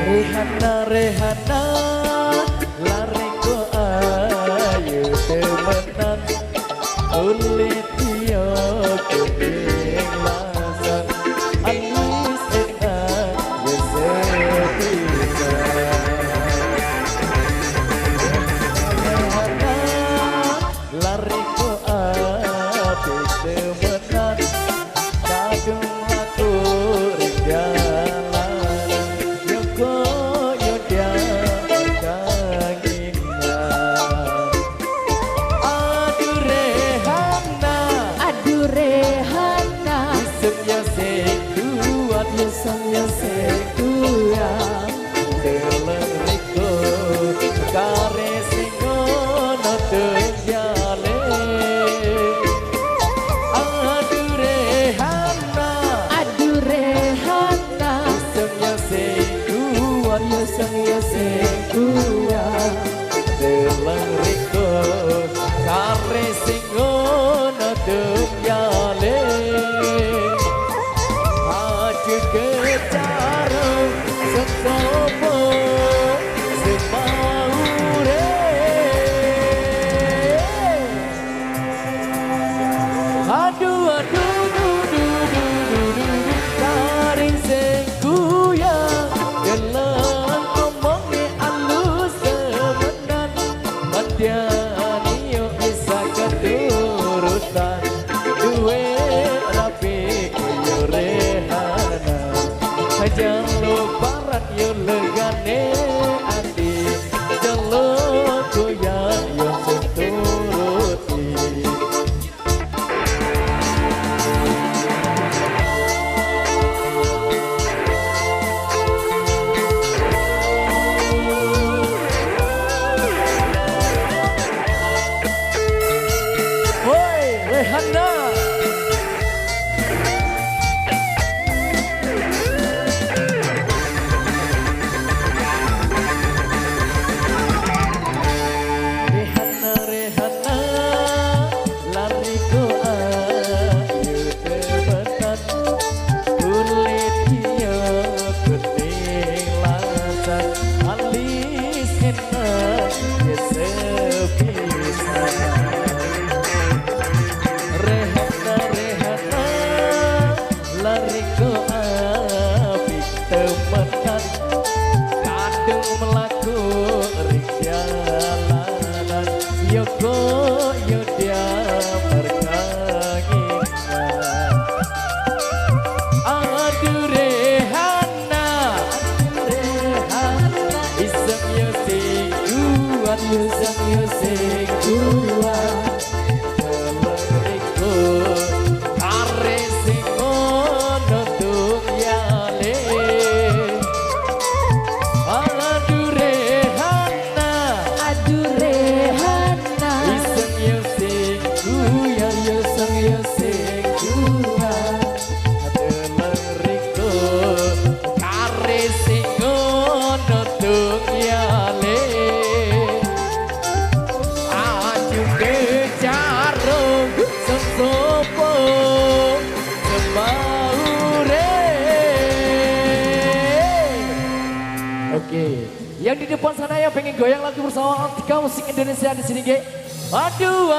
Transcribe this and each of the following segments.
Rehana Rehana lari ko ayu temenan kulit dia kuning lasan alis enak ya sepisa Rehana lari ko ayu temenan kadung laku ringan Samya sekua Delengriku kare singono tenjale Aduh Rehana Samya sekua Samya sekua Delengriku kare singono tenjale Kecarum sesopo sepaure Aduh taring sengkuya Gelang omongnya alus semenan Madiani yo bisa keturutan Duwe rapi yo Rehana Jaluk barat yo legane ati Jaluk goyang yo seturuti Woi Rehana Music gua Keleriku Kare singono tungyale Aduh Rehana Iseng music gua Iseng music gua Keleriku Kare singono tungyale Oke, yang di depan sana yang pengen goyang lagi bersama Antika Musik Indonesia di sini, ge. Aduh,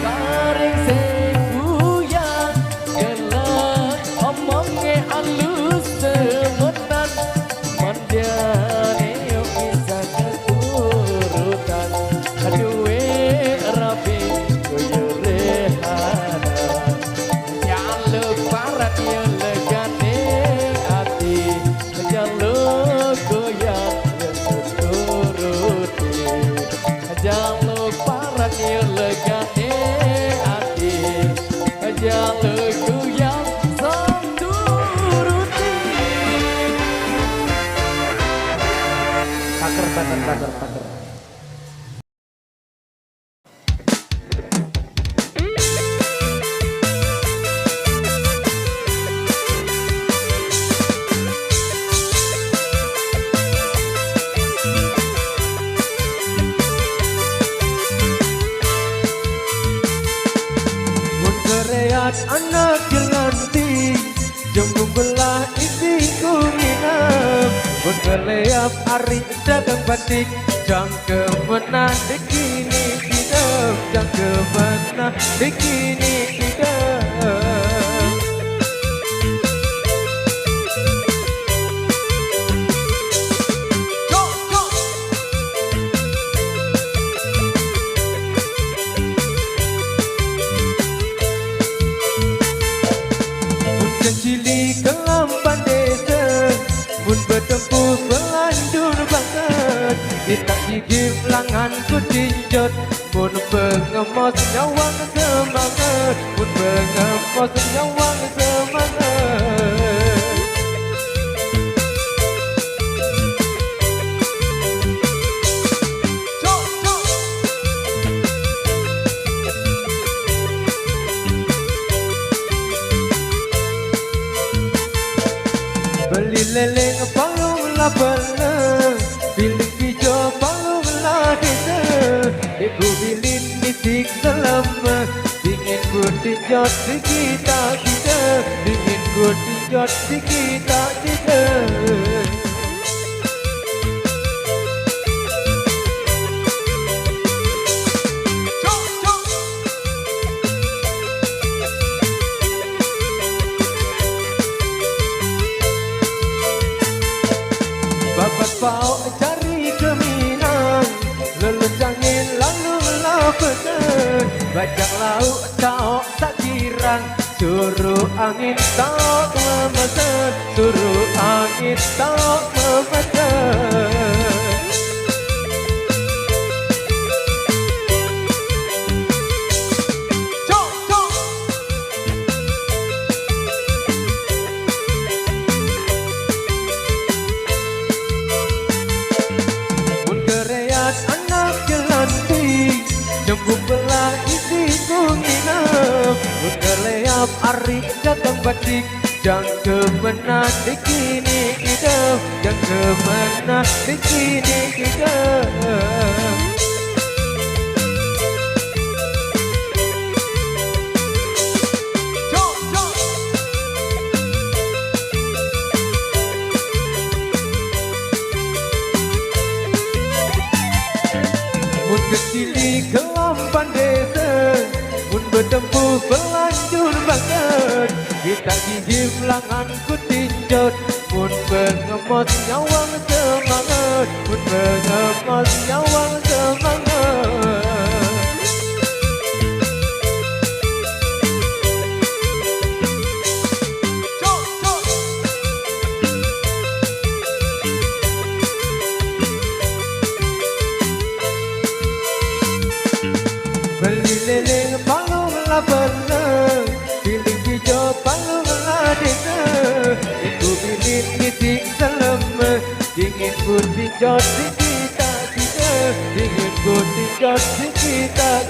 taring sengkuyan, gelang omongnya halus semenan, mandiane yo bisa keturutan, aduh rapi koyo Rehana, jaluk barat yo legane ati. Jaluk goyang yang seturuti Jaluk barat yang legane hati Jaluk goyang seturuti Taker anak yang nganti jemput belah isiku Keleap hari dagang batik jang kemana dekini hidup jang kemana dekini hidup. Cili kelampan desa mun bertempuh pelandur banget kita gigim langan ku tinjot mun pengemos nyawang semangat mun pengemos nyawang semangat. Beli leleng palung la bela bilik hijau palung la desa ibu bilin nisik selama dingin ku tinjot di kita dingin ku tinjot di kita Babat pau cari keminang lelejangin lalu lapetan bajak lauk taok tak kirang suruh angin taok memesan suruh angin taok memesan. Jemput belah isi ku nginep Keleap ari datang batik jang kemana dikini hidup jang kemana dikini hidup. Mun kecili kelampan desa mun bertempuh pelanjur banget kita gigim langan ku tinjot mun pengemos nyawang semangat mun pengemos nyawang semangat. Beli leleng palung la bela bilik hijau palung la desa ibu bilin nisik selama dingin ku tinjot di kita dingin ku tinjot di kita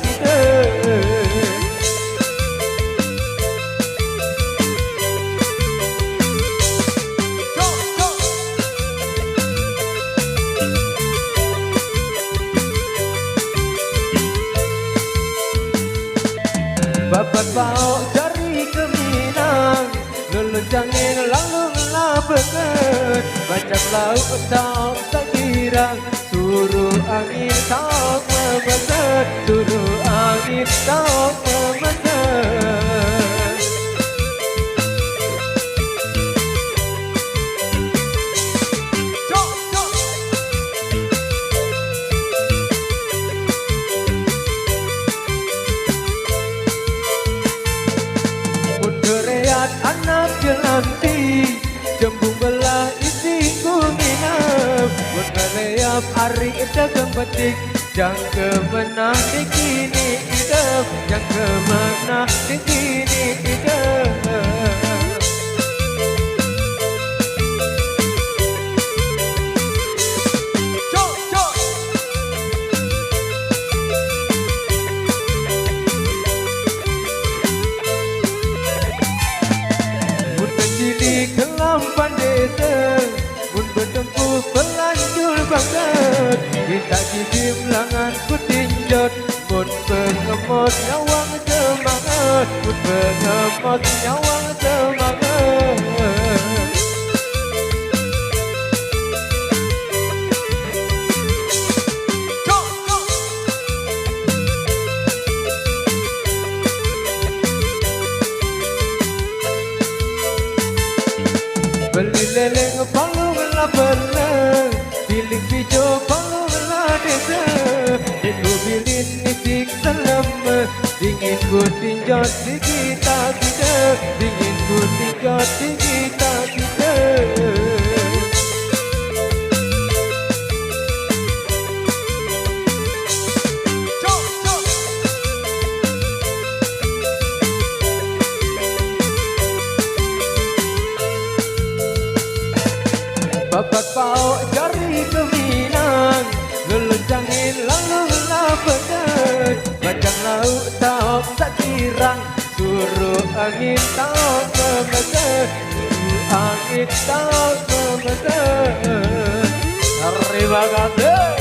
Babat pau cari keminang lelejangin lalu lapetan bajak lauk taok tak kirang suruh angin taok memesan suruh angin taok memesan. Anak jelanti jembung belah isi ku nginep mun keleap hari dagang batik jang kemana dikini hidup jang kemana dikini hidup. Kelampan desa mun bertempuh pelanjur banget kita gigim langan ku tinjot mun pengemos nyawang semangat mun pengemos nyawang semangat. Dileleng palu ngelah berenang, biling pijo palu ngelah desa. Itu bilin nisik selem, dingin ku tinjot di kita. Dingin ku tinjot di kita. Babat pau jari keminang, lelecangin lalu ngelah pedas. Bacang lauk taok tak kirang, suruh angin taok memedas. Suruh angin taok memedas. Terima kasih.